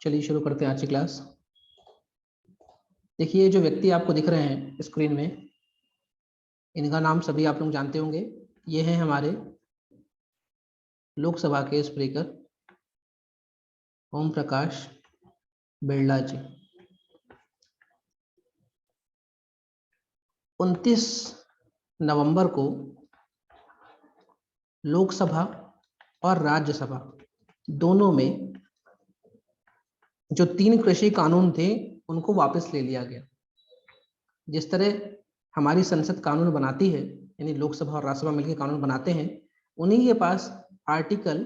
चलिए शुरू करते हैं आज की क्लास। देखिए जो व्यक्ति आपको दिख रहे हैं स्क्रीन में, इनका नाम सभी आप लोग जानते होंगे। ये हैं हमारे लोकसभा के स्पीकर ओम प्रकाश बिरला जी। 29 नवंबर को लोकसभा और राज्यसभा दोनों में जो 3 कृषि कानून थे उनको वापस ले लिया गया। जिस तरह हमारी संसद कानून बनाती है, यानी लोकसभा और राज्यसभा मिलकर कानून बनाते हैं, उन्हीं के पास आर्टिकल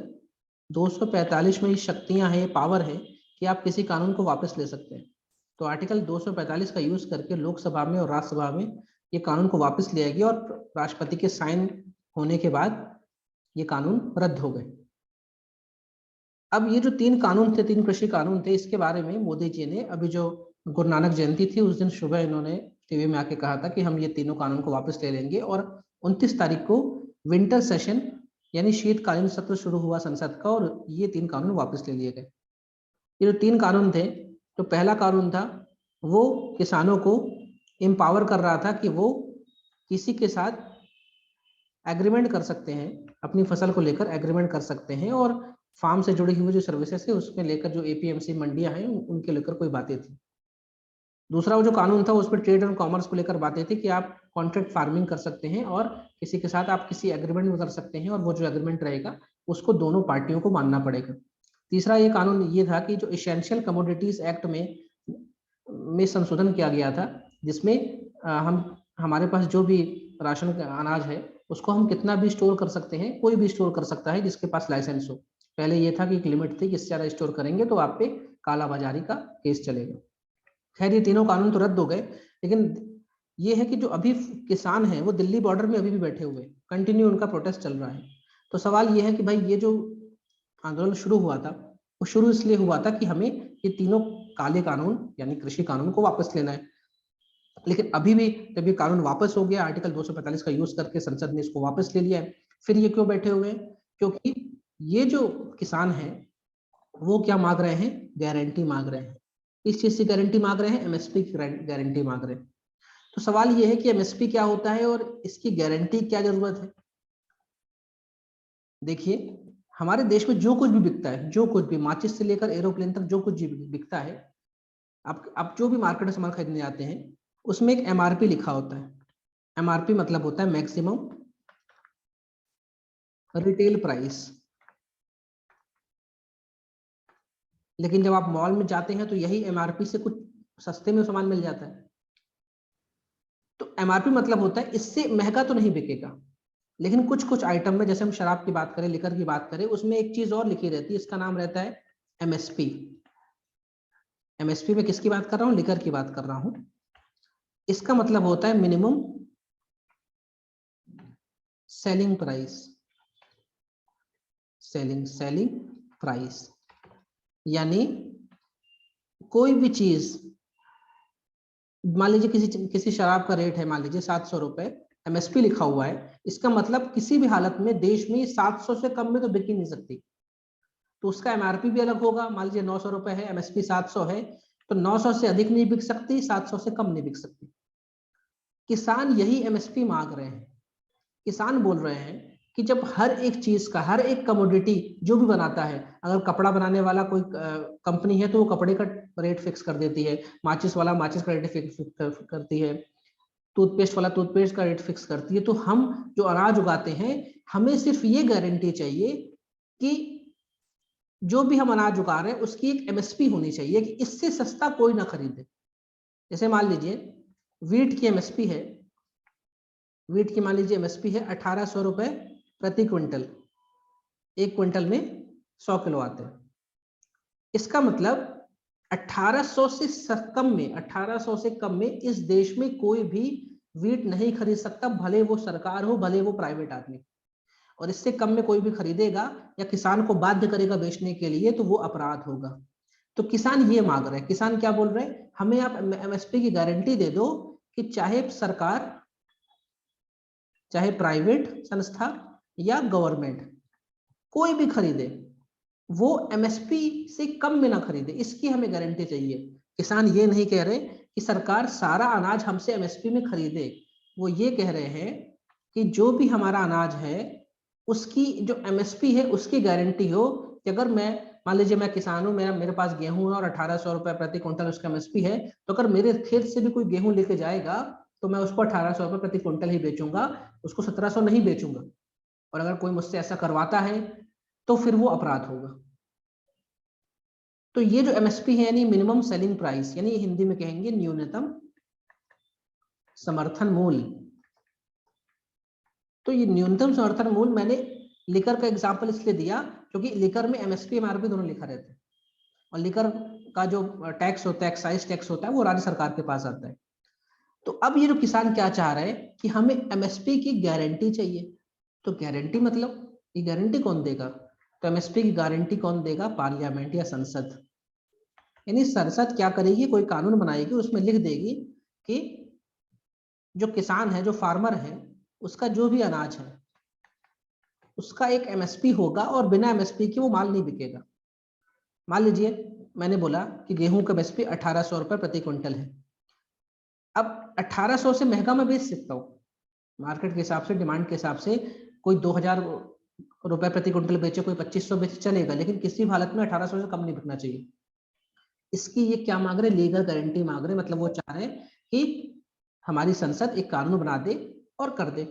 245 में ये शक्तियां हैं, ये पावर है कि आप किसी कानून को वापस ले सकते हैं। तो आर्टिकल 245 का यूज करके लोकसभा में और राज्यसभा में ये कानून को वापस लिया गया और राष्ट्रपति के साइन होने के बाद ये कानून रद्द हो गए। अब ये जो 3 कानून थे, 3 कृषि कानून थे, इसके बारे में मोदी जी ने अभी जो गुरु नानक जयंती थी उस दिन सुबह इन्होंने टीवी में आके कहा था कि हम ये तीनों कानून को वापस ले लेंगे और 29 तारीख को विंटर सेशन यानी शीतकालीन सत्र शुरू हुआ संसद का और ये 3 कानून वापस ले लिए गए। ये जो 3 कानून थे, तो पहला कानून था वो किसानों को एम्पावर कर रहा था कि वो किसी के साथ एग्रीमेंट कर सकते हैं, अपनी फसल को लेकर एग्रीमेंट कर सकते हैं और फार्म से जुड़ी हुई जो सर्विसेज है उसमें लेकर जो एपीएमसी मंडियां हैं उनके लेकर कोई बातें थी। दूसरा वो जो कानून था उसमें ट्रेड और कॉमर्स को लेकर बातें थी कि आप कॉन्ट्रैक्ट फार्मिंग कर सकते हैं और किसी के साथ आप किसी एग्रीमेंट में कर सकते हैं और वो जो एग्रीमेंट रहेगा उसको दोनों पार्टियों को मानना पड़ेगा। तीसरा ये कानून ये था कि जो एसेंशियल कमोडिटीज एक्ट में संशोधन किया गया था, जिसमें हम हमारे पास जो भी राशन का अनाज है उसको हम कितना भी स्टोर कर सकते हैं, कोई भी स्टोर कर सकता है जिसके पास लाइसेंस हो। पहले ये था कि एक लिमिट थी कि इससे ज्यादा स्टोर करेंगे तो आप पे कालाबाजारी का केस चलेगा। खैर ये तीनों कानून तो रद्द हो गए, लेकिन ये है कि जो अभी किसान हैं वो दिल्ली बॉर्डर में अभी भी बैठे हुए, कंटिन्यू उनका प्रोटेस्ट चल रहा है। तो सवाल ये है कि भाई ये जो आंदोलन शुरू हुआ था वो शुरू इसलिए हुआ था कि हमें ये तीनों काले कानून यानी कृषि कानून को वापस लेना है। लेकिन अभी भी जब ये कानून वापस हो गया, आर्टिकल 245 का यूज करके संसद ने इसको वापस ले लिया है, फिर ये क्यों बैठे हुए हैं? क्योंकि ये जो किसान है वो क्या मांग रहे हैं? गारंटी मांग रहे हैं। इस चीज से गारंटी मांग रहे हैं, एमएसपी की गारंटी मांग रहे हैं। तो सवाल ये है कि एमएसपी क्या होता है और इसकी गारंटी क्या जरूरत है? देखिए हमारे देश में जो कुछ भी बिकता है, जो कुछ भी माचिस से लेकर एरोप्लेन तक जो कुछ भी बिकता है, आप जो भी मार्केट में सामान खरीदने जाते हैं उसमें एक एमआरपी लिखा होता है। एमआरपी मतलब होता है मैक्सिमम रिटेल प्राइस। लेकिन जब आप मॉल में जाते हैं तो यही एमआरपी से कुछ सस्ते में सामान मिल जाता है। तो एमआरपी मतलब होता है इससे महंगा तो नहीं बिकेगा, लेकिन कुछ कुछ आइटम में, जैसे हम शराब की बात करें, लिकर की बात करें, उसमें एक चीज और लिखी रहती है, इसका नाम रहता है एमएसपी। एमएसपी में किसकी बात कर रहा हूं? लिकर की बात कर रहा हूं। इसका मतलब होता है minimum selling price. Selling price यानी कोई भी चीज, मान लीजिए किसी शराब का रेट है मान लीजिए 700 रुपए, एमएसपी लिखा हुआ है, इसका मतलब किसी भी हालत में देश में 700 से कम में तो बिक ही नहीं सकती। तो उसका एमआरपी भी अलग होगा। मान लीजिए 900 रुपए है, एमएसपी 700 है, तो 900 से अधिक नहीं बिक सकती, 700 से कम नहीं बिक सकती। किसान यही एमएसपी मांग रहे हैं। किसान बोल रहे हैं कि जब हर एक चीज का, हर एक कमोडिटी जो भी बनाता है, अगर कपड़ा बनाने वाला कोई कंपनी है तो वो कपड़े का रेट फिक्स कर देती है, माचिस वाला माचिस का रेट फिक्स करती है, टूथपेस्ट वाला टूथपेस्ट का रेट फिक्स करती है। तो हम जो अनाज उगाते हैं, हमें सिर्फ ये गारंटी चाहिए कि जो भी हम अनाज उगा रहे हैं उसकी एक एमएसपी होनी चाहिए कि इससे सस्ता कोई ना खरीदे। जैसे मान लीजिए वीट की एमएसपी है, वीट की मान लीजिए एमएसपी है 1800 रुपए प्रति क्विंटल। एक क्विंटल में 100 किलो आते हैं। इसका मतलब 1800 से कम में, 1800 से कम में इस देश में कोई भी वीट नहीं खरीद सकता, भले वो सरकार हो, भले वो प्राइवेट आदमी। और इससे कम में कोई भी खरीदेगा या किसान को बाध्य करेगा बेचने के लिए तो वो अपराध होगा। तो किसान ये मांग रहे हैं। किसान क्या बोल रहे हैं? हमें आप एमएसपी की गारंटी दे दो कि चाहे सरकार, चाहे प्राइवेट संस्था या गवर्नमेंट, कोई भी खरीदे, वो एमएसपी से कम में ना खरीदे, इसकी हमें गारंटी चाहिए। किसान ये नहीं कह रहे कि सरकार सारा अनाज हमसे एमएसपी में खरीदे, वो ये कह रहे हैं कि जो भी हमारा अनाज है उसकी जो एमएसपी है उसकी गारंटी हो कि अगर मैं, मान लीजिए मैं किसान हूं, मेरे पास गेहूं है और 1800 रुपए प्रति क्विंटल उसका एमएसपी है, तो अगर मेरे खेत से भी कोई गेहूं लेके जाएगा तो मैं उसको 1800 रुपए प्रति क्विंटल ही बेचूंगा, उसको 1700 नहीं बेचूंगा। और अगर कोई मुझसे ऐसा करवाता है तो फिर वो अपराध होगा। तो ये जो एमएसपी है यानी मिनिमम सेलिंग प्राइस, यानी हिंदी में कहेंगे न्यूनतम समर्थन मूल्य। तो ये न्यूनतम समर्थन मूल्य मैंने लिकर का एग्जांपल इसलिए दिया क्योंकि लिकर में एमएसपी एमआरपी दोनों लिखा रहता है, और लिकर का जो टैक्स होता है, एक्साइज टैक्स होता है, वो राज्य सरकार के पास आता है। तो अब ये जो किसान क्या चाह रहे हैं कि हमें एमएसपी की गारंटी चाहिए। तो गारंटी मतलब ये गारंटी कौन देगा? तो एमएसपी की गारंटी कौन देगा? पार्लियामेंट या संसद। यानी संसद क्या करेगी, कोई कानून बनाएगी, उसमें लिख देगी कि जो किसान है, जो फार्मर है, उसका जो भी अनाज है उसका एक एमएसपी होगा और बिना एमएसपी के वो माल नहीं बिकेगा। मान लीजिए मैंने बोला कि गेहूं का एमएसपी 1800 रुपए प्रति क्विंटल है। अब 1800 से महंगा मैं बेच सकता हूँ, मार्केट के हिसाब से, डिमांड के हिसाब से, कोई 2000 रुपए प्रति क्विंटल बेचे, कोई 2500 बेचे, चलेगा, लेकिन किसी भी हालत में 1800 से कम नहीं बिकना चाहिए। इसकी ये क्या मांग रहे? लीगल गारंटी मांग रहे, मतलब वो चाह रहे हैं कि हमारी संसद एक कानून बना दे और कर दे।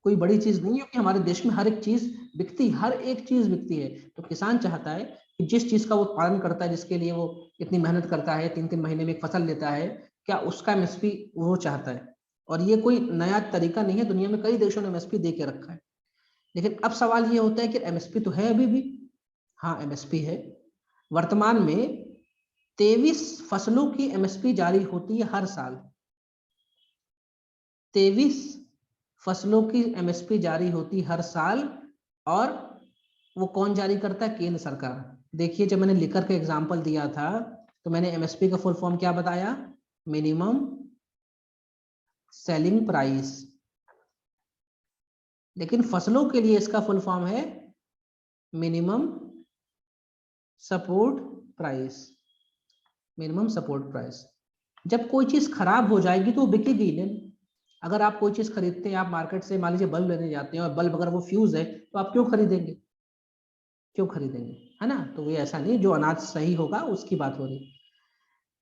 कोई बड़ी चीज नहीं है कि हमारे देश में हर एक चीज बिकती, हर एक चीज बिकती है। तो किसान चाहता है कि जिस चीज का वो उत्पादन करता है, जिसके लिए वो इतनी मेहनत करता है, 3-3 महीने में एक फसल लेता है, क्या उसका एमएसपी वो चाहता है। और ये कोई नया तरीका नहीं है, दुनिया में कई देशों ने एमएसपी दे के रखा है। लेकिन अब सवाल ये होता है कि एमएसपी तो है अभी भी। हाँ एमएसपी है। वर्तमान में 23 फसलों की एमएसपी जारी होती है हर साल। 23 फसलों की एमएसपी जारी होती हर साल, और वो कौन जारी करता है? केंद्र सरकार। देखिए जब मैंने लिकर का एग्जांपल दिया था तो मैंने एमएसपी का फुल फॉर्म क्या बताया? Minimum selling price. लेकिन फसलों के लिए इसका फुल फॉर्म है minimum support price. Minimum support price. जब कोई चीज खराब हो जाएगी तो वो बिकेगी नहीं। अगर आप कोई चीज खरीदते हैं, आप मार्केट से मान लीजिए बल्ब लेने जाते हैं और बल्ब अगर वो फ्यूज है तो आप क्यों खरीदेंगे? क्यों खरीदेंगे, है ना? तो ये ऐसा नहीं, जो अनाज सही होगा उसकी बात हो रही।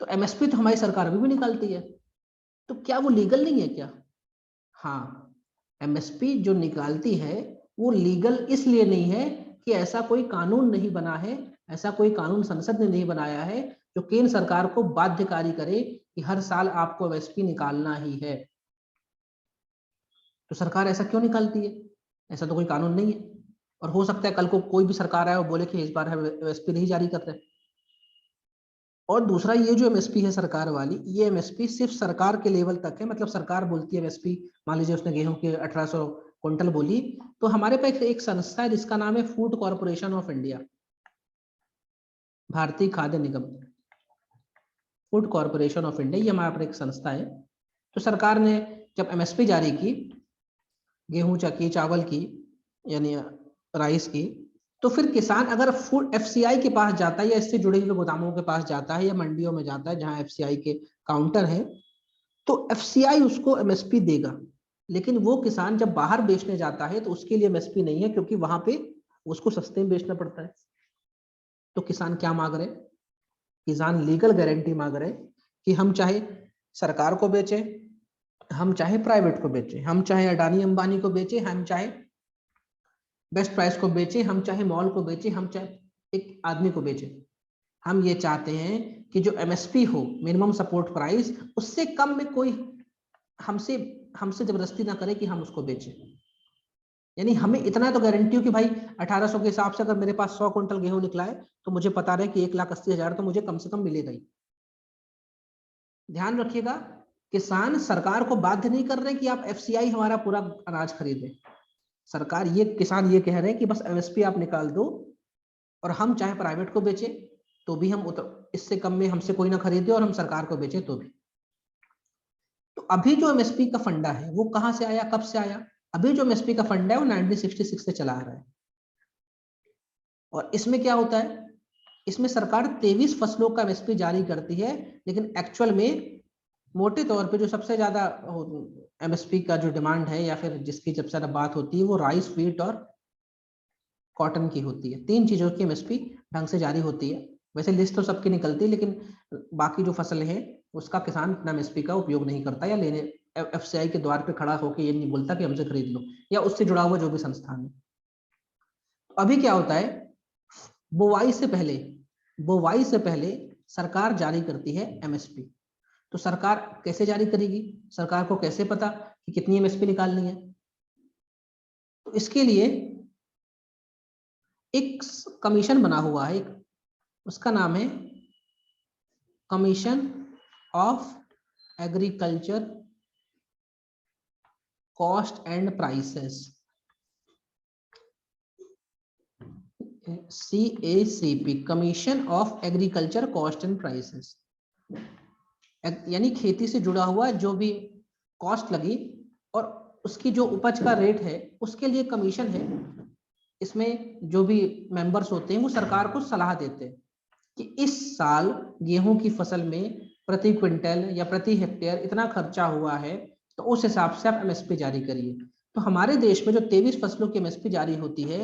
तो एमएसपी तो हमारी सरकार अभी भी निकालती है, तो क्या वो लीगल नहीं है क्या? हाँ, एमएसपी जो निकालती है वो लीगल इसलिए नहीं है कि ऐसा कोई कानून नहीं बना है, ऐसा कोई कानून संसद ने नहीं बनाया है जो केंद्र सरकार को बाध्यकारी करे कि हर साल आपको एमएसपी निकालना ही है। तो सरकार ऐसा क्यों निकालती है? ऐसा तो कोई कानून नहीं है। और हो सकता है कल को कोई भी सरकार आए और बोले कि इस बार हम एमएसपी नहीं जारी कर रहे। और दूसरा, ये जो एमएसपी है सरकार वाली, ये एमएसपी सिर्फ सरकार के लेवल तक है। मतलब सरकार बोलती है एमएसपी, मान लीजिए उसने गेहूं के 1800 क्विंटल बोली, तो हमारे पास एक संस्था है जिसका नाम है फूड कॉर्पोरेशन ऑफ इंडिया, भारतीय खाद्य निगम, फूड कॉर्पोरेशन ऑफ इंडिया, ये हमारे एक संस्था है। तो सरकार ने जब एमएसपी जारी की गेहूं की, चावल की, यानी राइस की, तो फिर किसान अगर फूड एफसीआई के पास जाता है या इससे जुड़े हुए गोदामों के पास जाता है या मंडियों में जाता है जहां एफसीआई के काउंटर है, तो एफसीआई उसको एमएसपी देगा। लेकिन वो किसान जब बाहर बेचने जाता है तो उसके लिए एमएसपी नहीं है, क्योंकि वहां पे उसको सस्ते में बेचना पड़ता है। तो किसान क्या मांग रहे? किसान लीगल गारंटी मांग रहे कि हम चाहे सरकार को बेचे, हम चाहे प्राइवेट को बेचे, हम चाहे अडानी अंबानी को बेचे, हम चाहे बेस्ट प्राइस को बेचे, हम चाहे मॉल को बेचे, हम चाहे एक आदमी को बेचे, हम ये चाहते हैं कि जो एमएसपी हो, मिनिमम सपोर्ट प्राइस, उससे कम में कोई हमसे हमसे जबरदस्ती ना करे कि हम उसको बेचें। यानी हमें इतना तो गारंटी हो कि भाई 1800 के हिसाब से अगर मेरे पास 100 क्विंटल गेहूं निकला है तो मुझे पता रहे कि 1,80,000 तो मुझे कम से कम मिलेगा ही। ध्यान रखिएगा, किसान सरकार को बाध्य नहीं कर रहे कि आप एफसीआई हमारा पूरा अनाज खरीदें। सरकार ये, किसान ये कह रहे हैं कि बस एमएसपी आप निकाल दो और हम चाहे प्राइवेट को बेचे तो भी हम इससे कम में हमसे कोई ना खरीदे, और हम सरकार को बेचे तो भी। तो अभी जो एमएसपी का फंडा है वो कहां से आया, कब से आया? अभी जो एमएसपी का फंडा है वो 1966 से चला आ रहा है। और इसमें क्या होता है, इसमें सरकार 23 फसलों का एमएसपी जारी करती है, लेकिन एक्चुअल में मोटे तौर पे जो सबसे ज्यादा एमएसपी का जो डिमांड है या फिर जिसकी सबसे ज्यादा बात होती है वो राइस, व्हीट और कॉटन की होती है। 3 चीजों की एमएसपी ढंग से जारी होती है। वैसे लिस्ट तो सबकी निकलती है, लेकिन बाकी जो फसल है उसका किसान इतना एमएसपी का उपयोग नहीं करता, या लेने एफसीआई के द्वार पे खड़ा होकर ये नहीं बोलता कि हमसे खरीद लो, या उससे जुड़ा हुआ जो भी संस्थान है। अभी क्या होता है, बुवाई से पहले सरकार जारी करती है एमएसपी। तो सरकार कैसे जारी करेगी, सरकार को कैसे पता कि कितनी एमएसपी निकालनी है? तो इसके लिए एक कमीशन बना हुआ है, उसका नाम है commission of agriculture cost and prices, CACP, commission of agriculture cost and prices. यानी खेती से जुड़ा हुआ जो भी कॉस्ट लगी और उसकी जो उपज का रेट है उसके लिए कमीशन है। इसमें जो भी मेंबर्स होते हैं वो सरकार को सलाह देते हैं कि इस साल गेहूं की फसल में प्रति क्विंटल या प्रति हेक्टेयर इतना खर्चा हुआ है, तो उस हिसाब से आप एमएसपी जारी करिए। तो हमारे देश में जो 23 फसलों की एमएसपी जारी होती है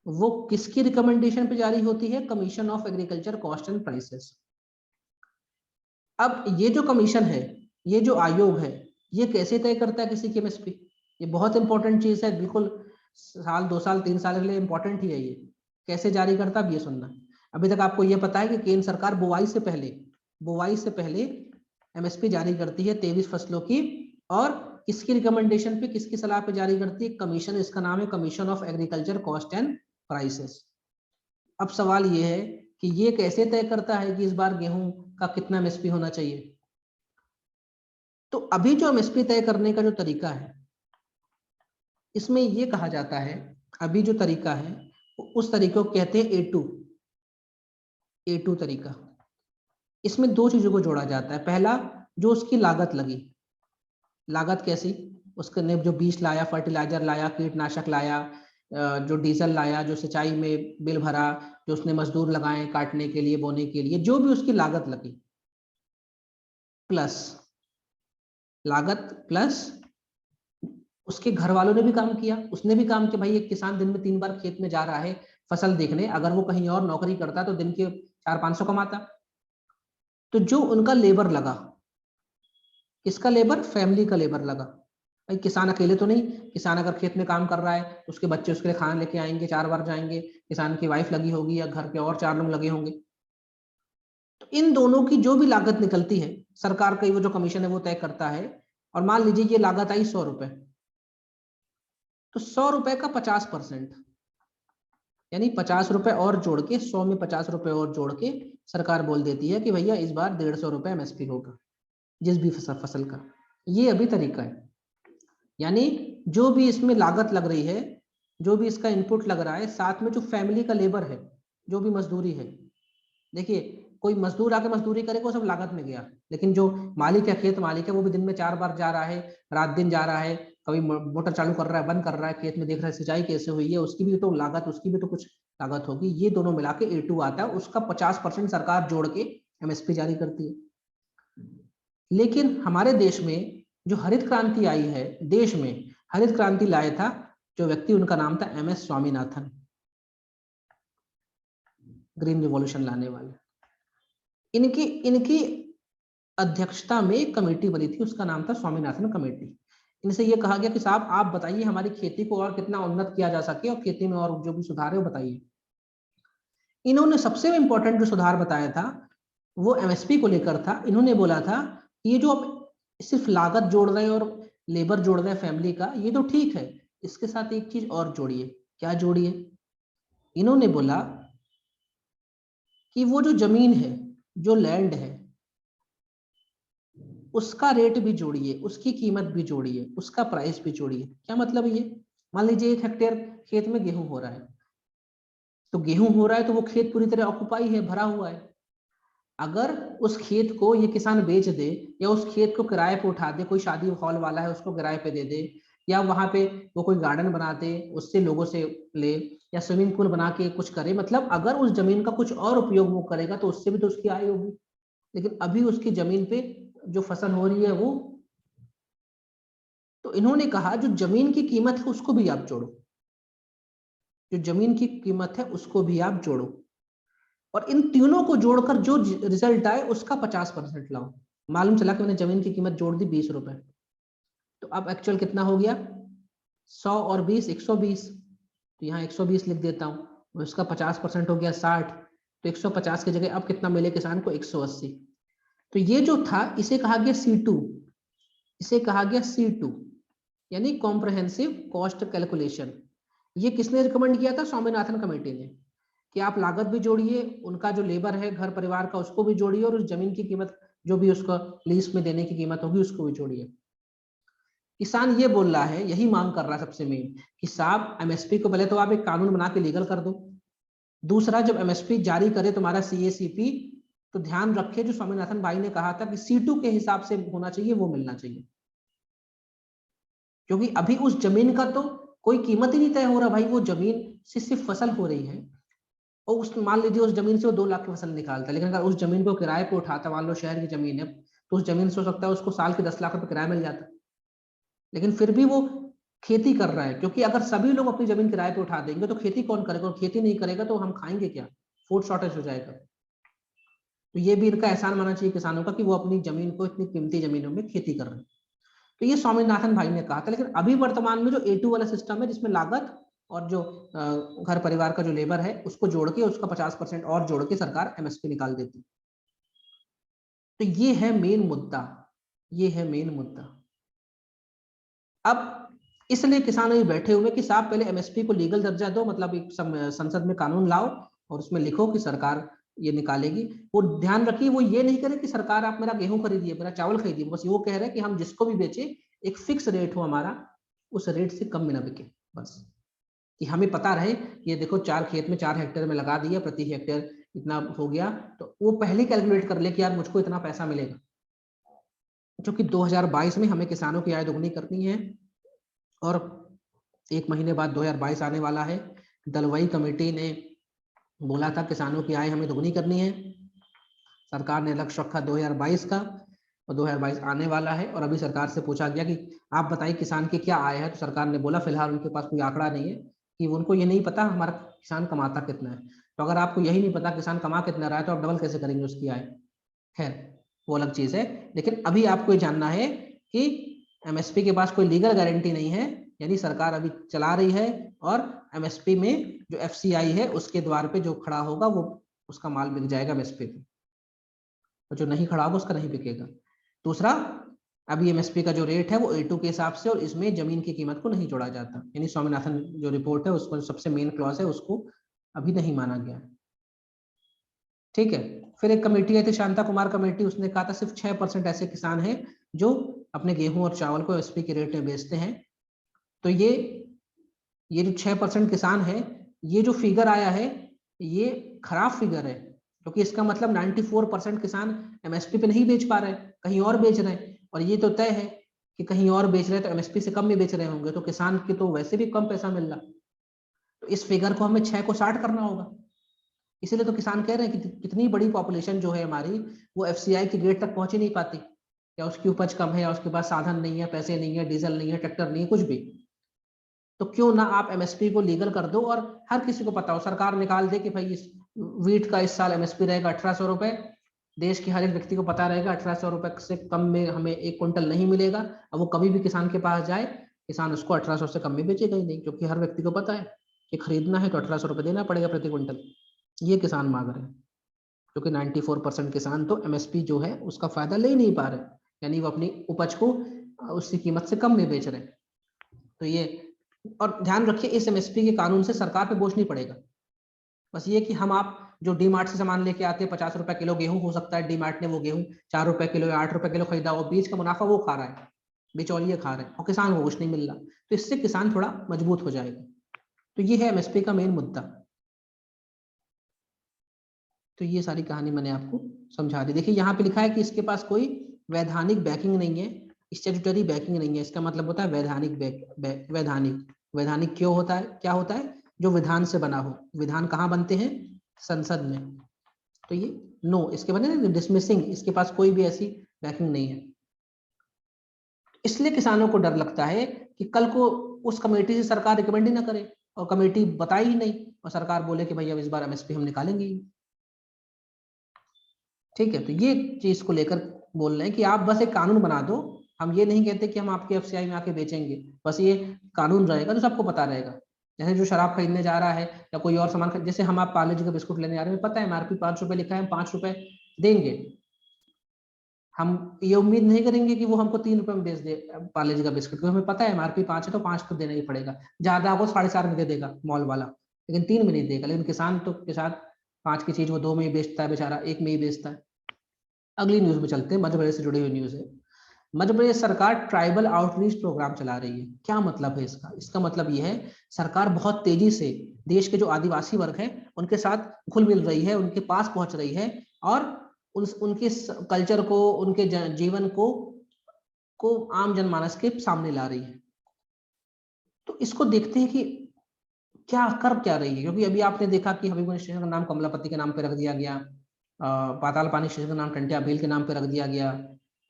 वो किसकी रिकमेंडेशन पे जारी होती है? Commission of agriculture cost and prices. अब ये जो कमीशन है, ये जो आयोग है, ये कैसे तय करता है किसी की एमएसपी? ये बहुत इंपॉर्टेंट चीज है, बिल्कुल साल 2 साल 3 साल के लिए इंपॉर्टेंट ही है। ये कैसे जारी करता है अब ये सुनना। अभी तक आपको ये पता है कि केंद्र सरकार बुवाई से पहले एमएसपी जारी करती है 23 फसलों की, और किसकी रिकमेंडेशन पे, किसकी सलाह पे जारी करती है? कमीशन, इसका नाम है commission of agriculture cost and prices. अब सवाल ये है कि ये कैसे तय करता है कि इस बार गेहूं का कितना एमएसपी होना चाहिए? तो अभी जो एमएसपी तय करने का जो तरीका है, इसमें ये कहा जाता है, अभी जो तरीका है उस तरीके को कहते हैं A2 तरीका। इसमें 2 चीजों को जोड़ा जाता है। पहला, जो उसकी लागत लगी, लागत कैसी, उसने जो बीज लाया, फर्टिलाइजर लाया, कीटनाशक लाया, जो डीजल लाया, जो सिंचाई में बिल भरा, जो उसने मजदूर लगाए काटने के लिए, बोने के लिए, जो भी उसकी लागत लगी, प्लस उसके घर वालों ने भी काम किया, उसने भी काम किया। भाई एक किसान दिन में 3 बार खेत में जा रहा है फसल देखने, अगर वो कहीं और नौकरी करता तो दिन के 400-500 कमाता। तो जो उनका लेबर लगा, किसका लेबर? फैमिली का लेबर लगा। भाई किसान अकेले तो नहीं, किसान अगर खेत में काम कर रहा है उसके बच्चे उसके लिए खाना लेके आएंगे, 4 बार जाएंगे, किसान की वाइफ लगी होगी या घर के और 4 लोग लगे होंगे। तो इन दोनों की जो भी लागत निकलती है, सरकार का वो जो कमीशन है वो तय करता है। और मान लीजिए ये लागत आई 100 रुपए, तो 100 रुपए का 50%, यानी 50 रुपए और जोड़ के, 100 में 50 रुपए और जोड़ के सरकार बोल देती है कि भैया इस बार 150 रुपए एमएसपी होगा जिस भी फसल का। ये अभी तरीका है। यानी जो भी इसमें लागत लग रही है, जो भी इसका इनपुट लग रहा है, साथ में जो फैमिली का लेबर है, जो भी मजदूरी है। देखिए कोई मजदूर आके मजदूरी करेगा वो सब लागत में गया, लेकिन जो मालिक है, खेत मालिक है, वो भी दिन में 4 बार जा रहा है, रात दिन जा रहा है, कभी मोटर चालू कर रहा है, बंद कर रहा है, खेत में देख रहा है सिंचाई कैसे हुई है, उसकी भी तो लागत, उसकी भी तो कुछ लागत होगी। ये दोनों मिला के A2 आता है, उसका 50% सरकार जोड़ के एमएसपी जारी करती है। लेकिन हमारे देश में जो हरित क्रांति आई है, देश में हरित क्रांति लाया था जो व्यक्ति, उनका नाम था MS स्वामीनाथन, ग्रीन रिवॉल्यूशन लाने वाले। इनकी अध्यक्षता में एक कमेटी बनी थी, उसका नाम था स्वामीनाथन कमेटी। इनसे ये कहा गया कि साहब आप बताइए हमारी खेती को और कितना उन्नत किया जा सके और खेती में और जो भी सुधार है वो बताइए। इन्होंने सबसे इंपॉर्टेंट जो सुधार बताया था वो एमएसपी को लेकर था। इन्होंने बोला था ये जो आप सिर्फ लागत जोड़ रहे हैं और लेबर जोड़ रहे हैं फैमिली का, ये तो ठीक है, इसके साथ एक चीज और जोड़िए। क्या जोड़िए? इन्होंने बोला कि वो जो जमीन है, जो लैंड है, उसका रेट भी जोड़िए, उसकी कीमत भी जोड़िए, उसका प्राइस भी जोड़िए। क्या मतलब ये? मान लीजिए 1 हेक्टेयर खेत में गेहूं हो रहा है, तो गेहूं हो रहा है तो वो खेत पूरी तरह ऑक्युपाई है, भरा हुआ है। अगर उस खेत को ये किसान बेच दे या उस खेत को किराए पे उठा दे, कोई शादी हॉल वाला है उसको किराए पे दे दे, या वहां पे वो कोई गार्डन बना दे, उससे लोगों से ले, या स्विमिंग पूल बना के कुछ करे, मतलब अगर उस जमीन का कुछ और उपयोग वो करेगा तो उससे भी तो उसकी आय होगी। लेकिन अभी उसकी जमीन पे जो फसल हो रही है वो, तो इन्होंने कहा जो जमीन की कीमत है उसको भी आप जोड़ो, जो जमीन की कीमत है उसको भी आप जोड़ो, और इन तीनों को जोड़कर जो रिजल्ट आए उसका 50% लाओ। मालूम चला कि मैंने जमीन की कीमत जोड़ दी 20 रुपए, तो अब एक्चुअल कितना हो गया, 100 और 20 120, तो यहाँ 120 लिख देता हूँ, उसका 50% हो गया 60, तो 150 की जगह अब कितना मिले किसान को, 180। तो ये जो था इसे कहा गया C2, इसे कहा गया C2, यानी कॉम्प्रहेंसिव कॉस्ट कैलकुलेशन। ये किसने रिकमेंड किया था, स्वामीनाथन कमेटी ने, कि आप लागत भी जोड़िए, उनका जो लेबर है घर परिवार का उसको भी जोड़िए, और उस जमीन की कीमत जो भी उसका लीज में देने की कीमत होगी उसको भी जोड़िए। किसान ये बोल रहा है, यही मांग कर रहा है सबसे मेन, कि साहब एमएसपी को पहले तो आप एक कानून बना के लीगल कर दो, दूसरा जब एमएसपी जारी करे तुम्हारा CACP, तो ध्यान रखे जो स्वामीनाथन भाई ने कहा था कि C2 के हिसाब से होना चाहिए वो मिलना चाहिए, क्योंकि अभी उस जमीन का तो कोई कीमत ही नहीं तय हो रहा भाई, वो जमीन से सिर्फ फसल हो रही है, और उस मान लीजिए उस जमीन से वो 2 लाख की फसल निकालता है, लेकिन अगर उस जमीन को किराए पे उठाता, मान लो शहर की जमीन है, तो उस जमीन से हो सकता है उसको साल के 10 लाख रुपए किराया मिल जाता, लेकिन फिर भी वो खेती कर रहा है, क्योंकि अगर सभी लोग अपनी जमीन किराए पे उठा देंगे तो खेती कौन करेगा, और खेती नहीं करेगा तो हम खाएंगे क्या, फूड शॉर्टेज हो जाएगा। तो ये भी इनका एहसान मानना चाहिए किसानों का कि वो अपनी जमीन को इतनी कीमती जमीनों में खेती कर रहे हैं। तो ये स्वामीनाथन भाई ने कहा था, लेकिन अभी वर्तमान में जो A2 वाला सिस्टम है जिसमें लागत और जो घर परिवार का जो लेबर है उसको जोड़ के उसका 50% और जोड़ के सरकार एमएसपी निकाल देती। तो ये है मेन मुद्दा, ये है मेन मुद्दा। अब इसलिए किसान अभी बैठे हुए कि साहब पहले एमएसपी को लीगल दर्जा दो, मतलब एक संसद में कानून लाओ और उसमें लिखो कि सरकार ये निकालेगी। वो ध्यान रखिए वो ये नहीं करे कि सरकार आप मेरा गेहूं खरीदिए, मेरा चावल खरीदिए, बस वो कह रहे हैं कि हम जिसको भी बेचे एक फिक्स रेट हो हमारा, उस रेट से कम में ना बिके, बस कि हमें पता रहे कि ये देखो 4 खेत में 4 हेक्टेयर में लगा दिया, प्रति हेक्टेयर इतना हो गया, तो वो पहले कैलकुलेट कर ले कि यार मुझको इतना पैसा मिलेगा। क्योंकि 2022 में हमें किसानों की आय दोगुनी करनी है, और 1 महीने बाद 2022 आने वाला है। दलवाई कमेटी ने बोला था किसानों की आय हमें दोगुनी करनी है, सरकार ने लक्ष्य रखा 2022 का, और 2022 आने वाला है। और अभी सरकार से पूछा गया कि आप बताइए किसान की क्या आय है, तो सरकार ने बोला फिलहाल उनके पास कोई आंकड़ा नहीं है, कि उनको ये नहीं पता हमारा किसान कमाता कितना है। तो अगर आपको यही नहीं पता किसान कमा कितना रहा है तो आप डबल कैसे करेंगे उसकी आय, खैर वो अलग चीज है। लेकिन अभी आपको ये जानना है कि एमएसपी के पास कोई लीगल गारंटी नहीं है, यानी सरकार अभी चला रही है, और एमएसपी में जो एफसीआई है उसके द्वार पे जो खड़ा होगा वो उसका माल बिक जाएगा एमएसपी पे, और जो नहीं खड़ा होगा उसका नहीं बिकेगा। दूसरा, अभी एमएसपी का जो रेट है वो A2 के हिसाब से, और इसमें जमीन की कीमत को नहीं जोड़ा जाता, यानी स्वामीनाथन जो रिपोर्ट है उसको सबसे मेन क्लॉज है उसको अभी नहीं माना गया। ठीक है, फिर एक कमेटी आई थी शांता कुमार कमेटी, उसने कहा था सिर्फ 6% ऐसे किसान हैं जो अपने गेहूं और चावल को एसपी के रेट में बेचते हैं। तो ये जो 6% किसान है, ये जो फिगर आया है ये खराब फिगर है, क्योंकि इसका मतलब 94% किसान एमएसपी पे नहीं बेच पा रहे, कहीं और बेच रहे हैं, और ये तो तय है कि कहीं और बेच रहे हैं तो एमएसपी से कम में बेच रहे होंगे, तो किसान की तो वैसे भी कम पैसा मिल रहा। तो इस फिगर को हमें 6 को 60 करना होगा। इसीलिए तो किसान कह रहे हैं कि कितनी बड़ी पॉपुलेशन जो है हमारी वो एफसीआई की गेट तक पहुंच ही नहीं पाती, या उसकी उपज कम है, या उसके पास साधन नहीं है, पैसे नहीं है, डीजल नहीं है, ट्रैक्टर नहीं है, कुछ भी। तो क्यों ना आप एमएसपी को लीगल कर दो, और हर किसी को पता हो, सरकार निकाल दे कि भाई इस वीट का इस साल एमएसपी रहेगा 1800 रुपए, देश के हर एक व्यक्ति को पता रहेगा 1800 रुपए से कम में हमें 1 क्विंटल नहीं मिलेगा। अब वो कभी भी किसान के पास जाए, किसान उसको 1800 से कम में बेचेगा ही नहीं, क्योंकि हर व्यक्ति को पता है कि खरीदना है तो 1800 रुपए देना पड़ेगा प्रति क्विंटल। ये किसान मांग रहे हैं, क्योंकि 94% किसान तो एमएसपी जो है उसका फायदा ले ही नहीं पा रहे, यानी वो अपनी उपज को उसकी कीमत से कम में बेच रहे हैं। तो ये, और ध्यान रखिए इस एमएसपी के कानून से सरकार पे बोझ नहीं पड़ेगा, बस ये कि हम आप जो डी मार्ट से सामान लेके आते हैं, 50 रुपए किलो गेहूं हो सकता है, डी मार्ट ने वो गेहूं 4 रुपए किलो या 8 रुपए किलो खरीदा, वो बीज का मुनाफा वो खा रहा है, बिचौलिए खा रहे हैं, और किसान को कुछ नहीं मिल रहा, तो इससे किसान थोड़ा मजबूत हो जाएगा। तो ये है एमएसपी का मेन मुद्दा। तो ये सारी कहानी मैंने आपको समझा दी। देखिए यहाँ पे लिखा है कि इसके पास कोई वैधानिक बैकिंग नहीं है, स्टैट्यूटरी बैकिंग नहीं है, इसका मतलब होता है वैधानिक वैधानिक। वैधानिक क्यों होता है, क्या होता है, जो विधान से बना हो। विधान कहाँ बनते हैं, संसद में। तो ये नो, इसके बने डिसमिसिंग, इसके पास कोई भी ऐसी बैकिंग नहीं है। इसलिए किसानों को डर लगता है कि कल को उस कमेटी से सरकार रिकमेंड ही ना करे, और कमेटी बताई ही नहीं, और सरकार बोले कि भाई अब इस बार एमएसपी हम निकालेंगे ही। ठीक है, तो ये चीज को लेकर बोल रहे हैं कि आप बस एक कानून बना दो, हम ये नहीं कहते कि हम आपके एफसीआई में आके बेचेंगे, बस ये कानून रहेगा तो सबको पता रहेगा। जैसे जो शराब खरीदने जा रहा है या कोई और सामान जैसे हम आप पार्ले जी का बिस्कुट लेने जा रहे हैं, पता है एमआरपी 5 रुपए लिखा है, हम 5 रुपए देंगे, हम ये उम्मीद नहीं करेंगे कि वो हमको 3 रुपए में बेच दे पार्ले जी का बिस्कुट, क्योंकि हमें पता है एमआरपी 5 है तो 5 तो देना ही पड़ेगा। ज्यादा आपको 4.5 में दे देगा मॉल वाला, लेकिन 3 में नहीं देगा। लेकिन किसान तो के साथ 5 की चीज वो 2 में ही बेचता है बेचारा, 1 में ही बेचता है। अगली न्यूज में चलते हैं, मध्य प्रदेश से जुड़ी हुई न्यूज है। मध्य प्रदेश सरकार ट्राइबल आउटरीच प्रोग्राम चला रही है। क्या मतलब है इसका, इसका मतलब ये है सरकार बहुत तेजी से देश के जो आदिवासी वर्ग है उनके साथ घुल मिल रही है, उनके पास पहुंच रही है, और उनके कल्चर को, उनके जीवन को आम जनमानस के सामने ला रही है। तो इसको देखते हैं कि क्या कर क्या रही है, क्योंकि अभी आपने देखा कि हबीबगंज स्टेशन का नाम कमलापति के नाम पे रख दिया गया, पाताल पानी स्टेशन का नाम टंटिया भील के नाम पे रख दिया गया।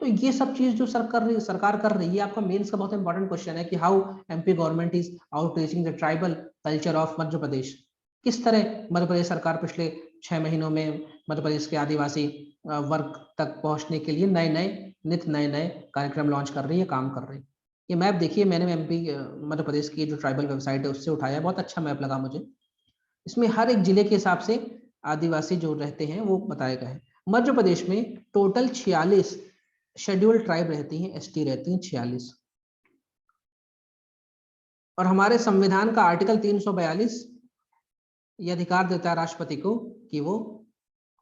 तो ये सब चीज जो सरकार कर रही है, आपका मेंस का बहुत इंपॉर्टेंट क्वेश्चन है कि how MP government is outreaching the tribal culture of Madhya Pradesh. किस तरह मध्य प्रदेश सरकार पिछले 6 महीनों में मध्य प्रदेश के आदिवासी वर्ग तक पहुंचने के लिए नित नए नए कार्यक्रम लॉन्च कर रही है, काम कर रही है। ये मैप देखिए, मैंने एमपी मध्य प्रदेश की जो ट्राइबल वेबसाइट है उससे उठाया, बहुत अच्छा मैप लगा मुझे। इसमें हर एक जिले के हिसाब से आदिवासी जो रहते हैं वो बताया गया है। मध्य प्रदेश में टोटल 46 शेड्यूल्ड ट्राइब रहती हैं, एसटी रहती हैं 46। और हमारे संविधान का आर्टिकल 342 ये अधिकार देता है राष्ट्रपति को कि वो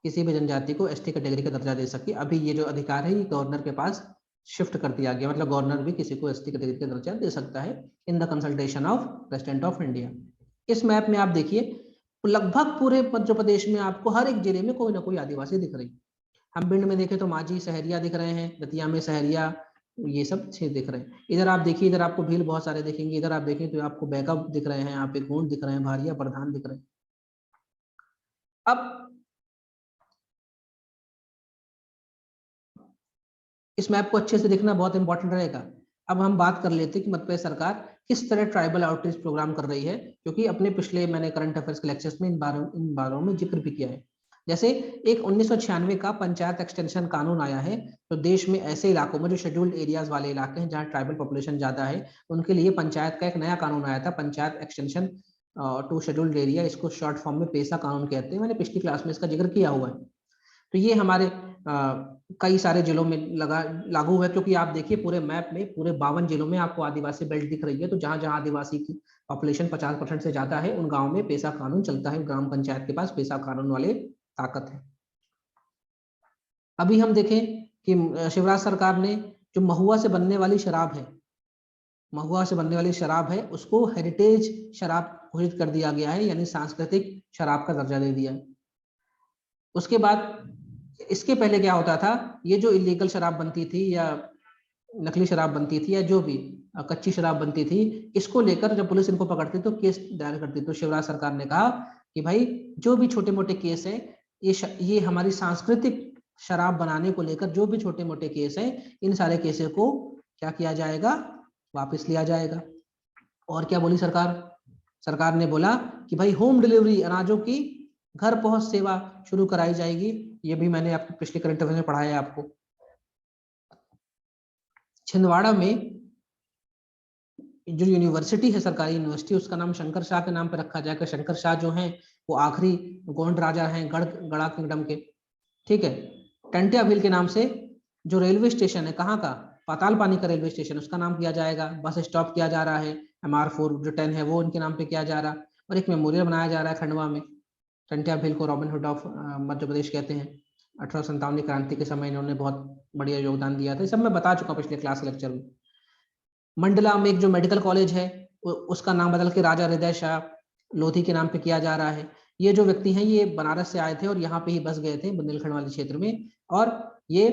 किसी भी जनजाति को एसटी कैटेगरी का दर्जा दे सके। अभी ये जो अधिकार है ये गवर्नर के पास शिफ्ट कर दिया गया, मतलब गवर्नर भी किसी को एसटी कैटेगरी का दर्जा दे सकता है in the consultation of president of India. इस मैप में आप देखिए लगभग पूरे मध्य प्रदेश में आपको हर एक जिले में कोई ना कोई आदिवासी दिख रही। हम भिंड में देखें तो माझी सहरिया दिख रहे हैं, दतिया में सहरिया, ये सब चीज दिख रहे हैं। इधर आप देखिए, इधर आपको भील बहुत सारे दिखेंगे, इधर आप देखें तो आपको बैकअप दिख रहे हैं, यहाँ पे गोंड दिख रहे हैं, भारिया प्रधान दिख रहे हैं। अब इस मैप को अच्छे से देखना बहुत इंपॉर्टेंट रहेगा। अब हम बात कर लेते हैं कि मध्य प्रदेश सरकार किस तरह ट्राइबल आउटरीच प्रोग्राम कर रही है, क्योंकि अपने पिछले मैंने करंट अफेयर्स के लेक्चर्स में इन बारों में जिक्र भी किया है। जैसे एक 1996 का पंचायत एक्सटेंशन कानून आया है, तो देश में ऐसे इलाकों में जो शेड्यूल्ड एरियाज वाले इलाके हैं जहाँ ट्राइबल पॉपुलेशन ज्यादा है, उनके लिए पंचायत का एक नया कानून आया था, panchayat extension to scheduled area. इसको शॉर्ट फॉर्म में पेसा कानून कहते हैं, मैंने पिछली क्लास में इसका जिक्र किया हुआ है। तो ये हमारे कई सारे जिलों में लागू है, क्योंकि आप देखिए पूरे मैप में पूरे 52 जिलों में आपको आदिवासी बेल्ट दिख रही है। तो जहां जहां आदिवासी की पॉपुलेशन 50% से ज्यादा है, उन गांव में पेशा कानून चलता है, ग्राम पंचायत के पास पेशा कानून वाले ताकत है। अभी हम देखें कि शिवराज सरकार ने जो महुआ से बनने वाली शराब है, महुआ से बनने वाली शराब है, उसको हेरिटेज शराब घोषित कर दिया गया है, यानी सांस्कृतिक शराब का दर्जा दे दिया है। उसके बाद इसके पहले क्या होता था, ये जो इलीगल शराब बनती थी या नकली शराब बनती थी या जो भी कच्ची शराब बनती थी, इसको लेकर जब पुलिस इनको पकड़ती तो केस दायर करती। तो शिवराज सरकार ने कहा कि भाई जो भी छोटे मोटे केस है, ये हमारी सांस्कृतिक शराब बनाने को लेकर जो भी छोटे मोटे केस है, इन सारे केसेस को क्या किया जाएगा, वापस लिया जाएगा। और क्या बोली सरकार, सरकार ने बोला कि भाई होम डिलीवरी अनाजों की घर पहुंच सेवा शुरू कराई जाएगी। ये भी मैंने आपको पिछले करंट अफेयर में पढ़ाया है आपको। छिंदवाड़ा में जो यूनिवर्सिटी है, सरकारी यूनिवर्सिटी, उसका नाम शंकर शाह के नाम पर रखा जाएगा। शंकर शाह जो हैं वो आखिरी गोंड राजा हैं गढ़ा किंगडम के। ठीक है, टंटिया भील के नाम से जो रेलवे स्टेशन है, कहाँ का, पाताल पानी का रेलवे स्टेशन, उसका नाम किया जाएगा। बस स्टॉप किया जा रहा है, MR4 जो 10 है वो उनके नाम पे किया जा रहा। और एक मेमोरियल बनाया जा रहा है खंडवा में। टंटिया भील को रॉबिन हुड ऑफ मध्य प्रदेश कहते हैं। 1857 क्रांति के समय इन्होंने बहुत बढ़िया योगदान दिया था। ये सब मैं बता चुका पिछले क्लास लेक्चर में। मंडला में एक जो मेडिकल कॉलेज है उसका नाम बदल के राजा हृदय शाह लोधी के नाम पे किया जा रहा है। ये जो व्यक्ति हैं ये बनारस से आए थे और यहाँ पे ही बस गए थे बुंदेलखंड वाले क्षेत्र में, और ये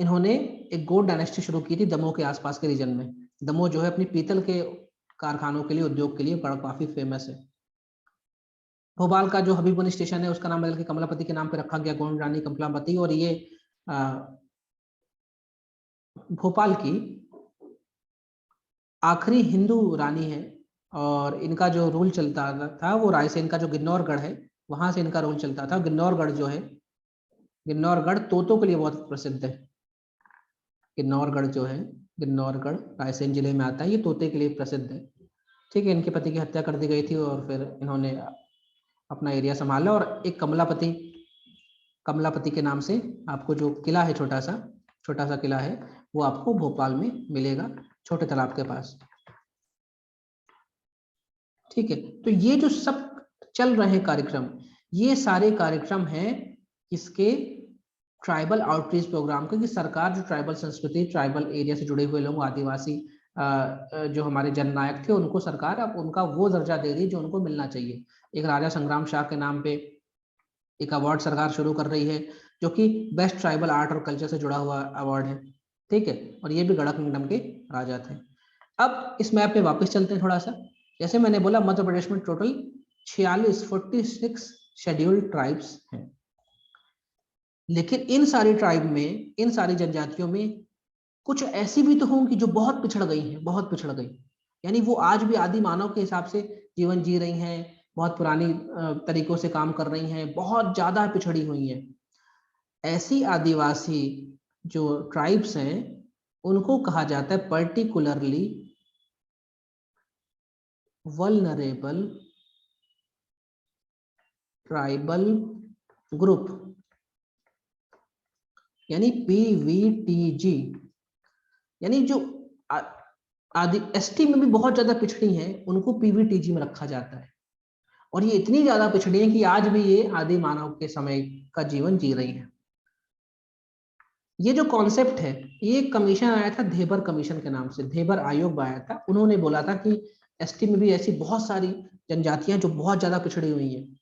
इन्होंने एक गोंड डायनेस्टी शुरू की थी दमोह के आसपास के रीजन में। दमोह जो है अपनी पीतल के कारखानों के लिए, उद्योग के लिए काफी फेमस है। भोपाल का जो हबीबगंज स्टेशन है उसका नाम बदल के कमलापति के नाम पे रखा गया, गोंड रानी कमलापति। और ये भोपाल की आखिरी हिंदू रानी है और इनका जो रूल चलता था वो रायसेन का जो गिन्नौरगढ़ है वहां से इनका रूल चलता था। गिन्नौरगढ़ जो है, गिन्नौरगढ़ तोतों के लिए बहुत प्रसिद्ध है। गिन्नौरगढ़ जो है, गिन्नौरगढ़ रायसेन जिले में आता है, ये तोते के लिए प्रसिद्ध है। ठीक है, इनके पति की हत्या कर दी गई थी और फिर इन्होंने अपना एरिया संभाला। और एक कमलापति के नाम से आपको जो किला है, छोटा सा किला है, वो आपको भोपाल में मिलेगा, छोटे तालाब के पास। ठीक है, तो ये जो सब चल रहे कार्यक्रम, ये सारे कार्यक्रम हैं इसके ट्राइबल आउटरीच प्रोग्राम के, कि सरकार जो ट्राइबल संस्कृति, ट्राइबल एरिया से जुड़े हुए लोग, आदिवासी जो हमारे जननायक थे, उनको सरकार अब उनका वो दर्जा दे रही जो उनको मिलना चाहिए। एक राजा संग्राम शाह के नाम पे एक अवार्ड सरकार शुरू कर रही है, जो कि बेस्ट ट्राइबल आर्ट और कल्चर से जुड़ा हुआ अवार्ड है। ठीक है, और ये भी गढ़ किंगडम के राजा थे। अब इस मैप पे वापस चलते हैं थोड़ा सा। जैसे मैंने बोला, मध्य प्रदेश में टोटल 46 शेड्यूल्ड ट्राइब्स हैं, लेकिन इन सारी ट्राइब में, इन सारी जनजातियों में कुछ ऐसी भी तो होंगी जो बहुत पिछड़ गई हैं, बहुत पिछड़ गई, यानी वो आज भी आदि मानव के हिसाब से जीवन जी रही हैं, बहुत पुरानी तरीकों से काम कर रही हैं, बहुत ज्यादा पिछड़ी हुई हैं। ऐसी आदिवासी जो ट्राइब्स हैं उनको कहा जाता है पर्टिकुलरली वल्नरेबल ट्राइबल ग्रुप, यानी पीवीटीजी। यानी जो आदि एसटी में भी बहुत ज्यादा पिछड़ी हैं, उनको पीवीटीजी में रखा जाता है। और ये इतनी ज्यादा पिछड़ी हैं कि आज भी ये आदि मानव के समय का जीवन जी रही हैं। ये जो कॉन्सेप्ट है, ये कमीशन आया था धेबर कमीशन के नाम से, धेबर आयोग आया था। उन्होंने बोला था कि एसटी में भी ऐसी बहुत सारी जनजातियां जो बहुत ज्यादा पिछड़ी हुई हैं,